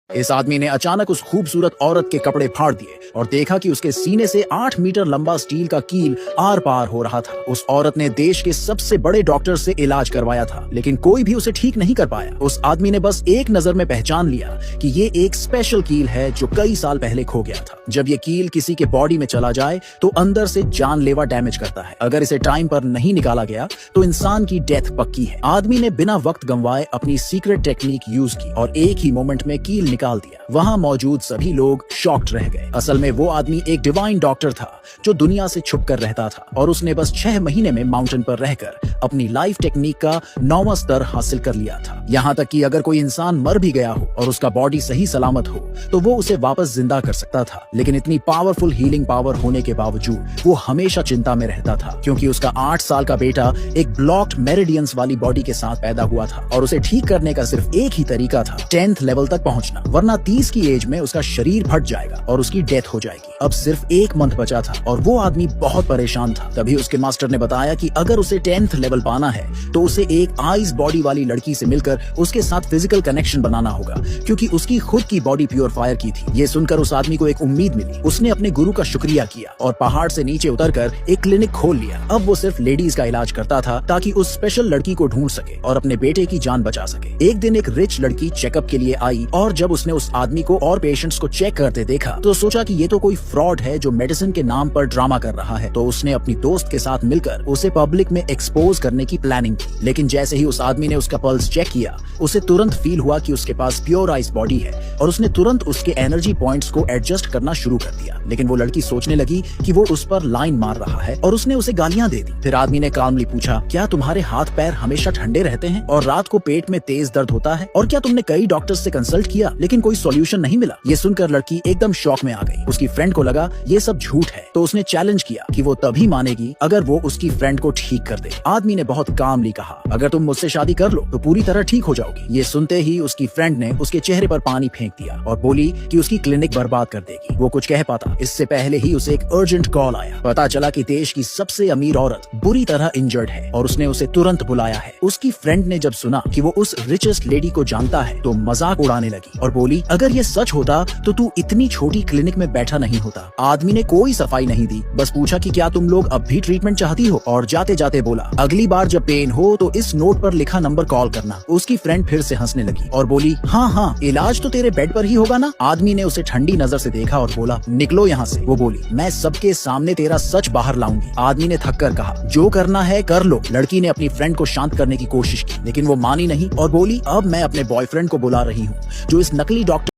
इस आदमी ने अचानक उस खूबसूरत औरत के कपड़े फाड़ दिए और देखा कि उसके सीने से 8 मीटर लंबा स्टील का कील आर पार हो रहा था। उस औरत ने देश के सबसे बड़े डॉक्टर से इलाज करवाया था, लेकिन कोई भी उसे ठीक नहीं कर पाया। उस आदमी ने बस एक नजर में पहचान लिया कि ये एक स्पेशल कील है जो कई साल पहले खो गया था। जब ये कील किसी के बॉडी में चला जाए तो अंदर से जानलेवा डैमेज करता है। अगर इसे टाइम पर नहीं निकाला गया तो इंसान की डेथ पक्की है। आदमी ने बिना वक्त गंवाए अपनी सीक्रेट टेक्निक यूज की और एक ही मोमेंट में कील निकाल दिया। वहां मौजूद सभी लोग शॉक्ड रह गए। असल में वो आदमी एक डिवाइन डॉक्टर था जो दुनिया से छुप कर रहता था और उसने बस 6 महीने में माउंटेन पर रहकर अपनी लाइफ टेक्निक का 9वां स्तर हासिल कर लिया था। यहाँ तक कि अगर कोई इंसान मर भी गया हो और उसका बॉडी सही सलामत हो तो वो उसे वापस जिंदा कर सकता था। लेकिन इतनी पावरफुल हीलिंग पावर होने के बावजूद वो हमेशा चिंता में रहता था, क्योंकि उसका 8 साल का बेटा एक ब्लॉक्ड मेरिडियंस वाली बॉडी के साथ पैदा हुआ था और उसे ठीक करने का सिर्फ एक ही तरीका था, 10th लेवल तक पहुंचना, वरना 30 की एज में उसका शरीर फट जाएगा और उसकी डेथ हो जाएगी। अब सिर्फ 1 मंथ बचा था और वो आदमी बहुत परेशान था। तभी उसके मास्टर ने बताया कि अगर उसे 10th लेवल पाना है तो उसे एक आइस बॉडी वाली लड़की से मिलकर उसके साथ फिजिकल कनेक्शन बनाना होगा, क्योंकि उसकी खुद की बॉडी प्योर फायर की थी। ये सुनकर उस आदमी को एक उम्मीद मिली। उसने अपने गुरु का शुक्रिया किया और पहाड़ से नीचे उतरकर एक क्लिनिक खोल लिया। अब वो सिर्फ लेडीज का इलाज करता था ताकि उस स्पेशल लड़की को ढूंढ सके और अपने बेटे की जान बचा सके। एक दिन एक रिच लड़की चेकअप के लिए आई और जब उसने उस आदमी को और पेशेंट्स को चेक करते देखा तो सोचा कि ये तो कोई फ्रॉड है जो मेडिसिन के नाम पर ड्रामा कर रहा है। तो उसने अपनी दोस्त के साथ मिलकर उसे पब्लिक में एक्सपोज करने की प्लानिंग की। लेकिन जैसे ही उस आदमी ने उसका पल्स चेक किया उसे तुरंत फील हुआ कि उसके पास प्योर आइस बॉडी है और उसने तुरंत उसके एनर्जी पॉइंट्स को एडजस्ट करना शुरू कर दिया। लेकिन वो लड़की सोचने लगी कि वो उस पर लाइन मार रहा है और उसने उसे गालियां दे दी। फिर आदमी ने कामली पूछा, क्या तुम्हारे हाथ पैर हमेशा ठंडे रहते हैं और रात को पेट में तेज दर्द होता है, और क्या तुमने कई डॉक्टर्स से कंसल्ट किया लेकिन कोई सॉल्यूशन नहीं मिला? ये सुनकर लड़की एकदम शॉक में आ गई। उसकी फ्रेंड को लगा ये सब झूठ है, तो उसने चैलेंज किया कि वो तभी मानेगी अगर वो उसकी फ्रेंड को ठीक कर दे। आदमी ने बहुत कामली कहा, अगर तुम मुझसे शादी कर लो तो पूरी तरह ठीक हो जाओगी। ये सुनते ही उसकी फ्रेंड ने उसके चेहरे पर पानी फेंक दिया और बोली कि उसकी क्लिनिक बर्बाद कर देगी। वो कुछ कह पाता इससे पहले ही उसे एक अर्जेंट कॉल आया। पता चला कि देश की सबसे अमीर औरत बुरी तरह इंजर्ड है और उसने उसे तुरंत बुलाया है। उसकी फ्रेंड ने जब सुना कि वो उस रिचेस्ट लेडी को जानता है तो मजाक उड़ाने लगी और बोली, अगर ये सच होता तो तू इतनी छोटी क्लिनिक में बैठा नहीं होता। आदमी ने कोई सफाई नहीं दी, बस पूछा कि क्या तुम लोग अब भी ट्रीटमेंट चाहती हो, और जाते जाते बोला, अगली बार जब पेन हो तो इस नोट पर लिखा नंबर कॉल करना। उसकी फ्रेंड फिर से हंसने लगी और बोली, हाँ हाँ, इलाज तो तेरे बेड पर ही होगा ना। आदमी ने उसे ठंडी नजर से देखा और बोला, निकलो यहाँ से। वो बोली, मैं सबके सामने तेरा सच बाहर लाऊंगी। आदमी ने थककर कहा, जो करना है कर लो। लड़की ने अपनी फ्रेंड को शांत करने की कोशिश की लेकिन वो मानी नहीं और बोली, अब मैं अपने बॉयफ्रेंड को बुला रही हूँ जो इस नकली डॉक्टर